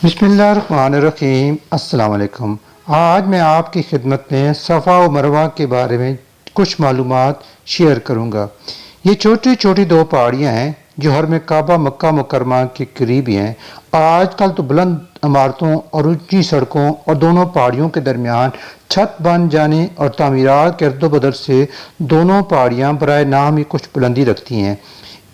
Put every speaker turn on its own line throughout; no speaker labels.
बिस्मिल्लाहिर्रहमानिर्रहीम। अस्सलाम वालेकुम। आज मैं आपकी खिदमत में सफ़ा व मरवा के बारे में कुछ मालूमात शेयर करूँगा। ये छोटी छोटी दो पहाड़ियाँ हैं जो हरम काबा मक्का मुकरमा के करीब ही हैं। आजकल तो बुलंद इमारतों और ऊंची सड़कों और दोनों पहाड़ियों के दरमियान छत बन जाने और तामीरात के अदल-बदल से दोनों पहाड़ियाँ बराए नाम ही कुछ बुलंदी रखती हैं।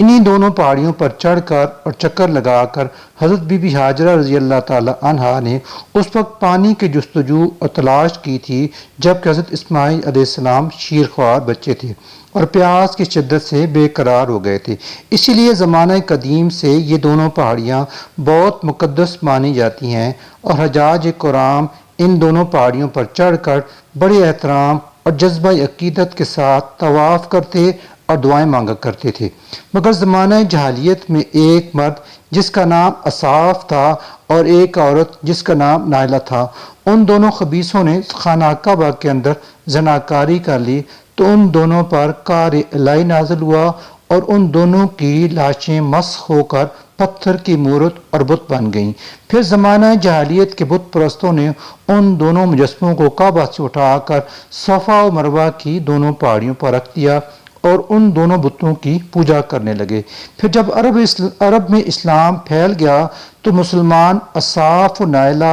इन्हीं दोनों पहाड़ियों पर चढ़कर और चक्कर लगाकर हज़रत बीबी हाजरा रज़ी अल्लाह ताला अन्हा ने उस वक्त पानी की जुस्तजू और तलाश की थी जबकि हज़रत इस्माईल अलैहिस्सलाम शीरख्वार बच्चे थे और प्यास की शिद्दत से बेकरार हो गए थे। इसीलिए ज़माना कदीम से ये दोनों पहाड़ियाँ बहुत मुक़द्दस मानी जाती हैं और हजाज कुराम इन दोनों पहाड़ियों पर चढ़कर बड़े एहतराम और जज्बा अकीदत के साथ तवाफ़ करते और दुआएं मांगा करते थे। मगर ज़माना जहालियत में एक मर्द जिसका नाम असाफ था और एक औरत जिसका नाम नायला था, उन दोनों खबीसों ने खाना काबा के अंदर जनाकारी कर ली तो उन दोनों पर कार इलाही नाज़िल हुआ और उन दोनों की लाशें मस्ख होकर पत्थर की मूरत और बुत बन गईं। फिर ज़माना जहालियत के बुत परस्तों ने उन दोनों मुजस्मों को काबा से उठाकर सफ़ा व मरवा की दोनों पहाड़ियों पर रख दिया और उन दोनों बुतों की पूजा करने लगे। फिर जब अरब में इस्लाम फैल गया तो मुसलमान असाफ और नायला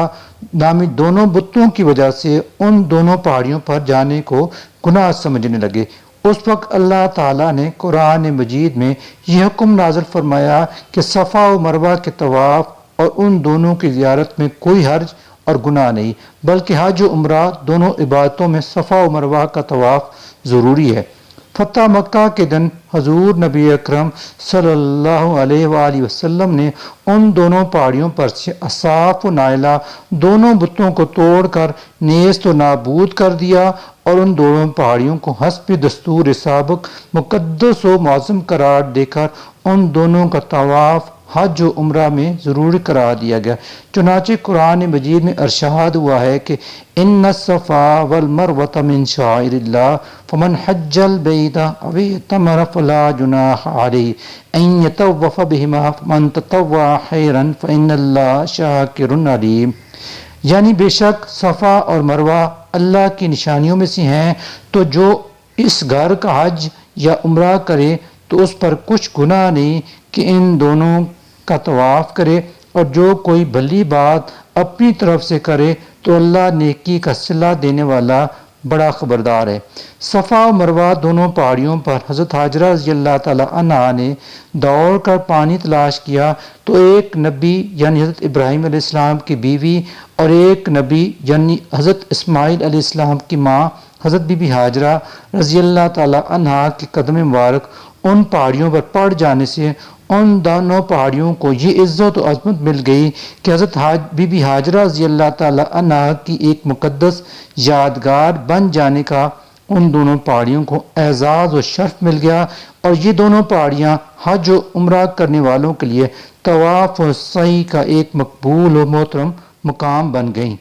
नामी दोनों बुतों की वजह से उन दोनों पहाड़ियों पर जाने को गुनाह समझने लगे। उस वक्त अल्लाह ताला ने कुरान मजीद में यह हुक्म नाज़िल फरमाया कि सफ़ा व मरवा के तवाफ़ और उन दोनों की ज़ियारत में कोई हर्ज और गुनाह नहीं, बल्कि हज और उम्रा दोनों इबादतों में सफ़ा व मरवा का तवाफ़ ज़रूरी है। फतह मक्का के दिन हजूर नबी अकरम सल्लल्लाहु अलैहि वसल्लम ने उन दोनों पहाड़ियों पर से असाफ व नायला दोनों बुतों को तोड़कर नेस्त व नाबूद कर दिया और उन दोनों पहाड़ियों को हस्ब दस्तूर साबिक मुक़द्दस व मुअज़्ज़म करार देकर उन दोनों का तवाफ़ हज व उम्रा में ज़रूरी करार दिया गया। चुनांचे कुरान मजीद में इरशाद हुआ है कि इन्ना सफ़ा वल मरवत मिन शाइरिल्लाह फमन हज्जल बैता अव इतमर फला जुनाह अलैहि अन यतवफ़ बिहिमा फमन ततव्वा खैरन फइन्नल्लाह शाकिरुन अलीम। यानी बेशक सफ़ा और मरवा अल्लाह की निशानियों में से हैं, तो जो इस घर का हज या उम्रा करे तो उस पर कुछ गुनाह नहीं कि इन दोनों का तवाफ़ करे, और जो कोई भली बात अपनी तरफ से करे तो अल्लाह नेकी का सिला देने वाला बड़ा खबरदार है। सफ़ा और मरवा दोनों पहाड़ियों पर हज़रत हाजरा रज़ी अल्लाह ताला अन्हा ने दौड़ कर पानी तलाश किया तो एक नबी यानी हज़रत इब्राहीम अलैहिस्सलाम की बीवी और एक नबी यानी हज़रत इस्माईल अलैहिस्सलाम की माँ हज़रत बीबी हाजरा रज़ी अल्लाह ताला अन्हा के कदम मुबारक उन पहाड़ियों पर पड़ जाने से उन दोनों पहाड़ियों को ये इज़्ज़त और अज़मत मिल गई कि हज़रत बीबी हाजरा रज़ी अल्लाह ताला अन्हा की एक मुक़द्दस यादगार बन जाने का उन दोनों पहाड़ियों को एज़ाज़ और शर्फ मिल गया, और ये दोनों पहाड़ियाँ हज और उम्रा करने वालों के लिए तवाफ़ और सई का एक मकबूल और मोहतरम मुकाम बन गईं।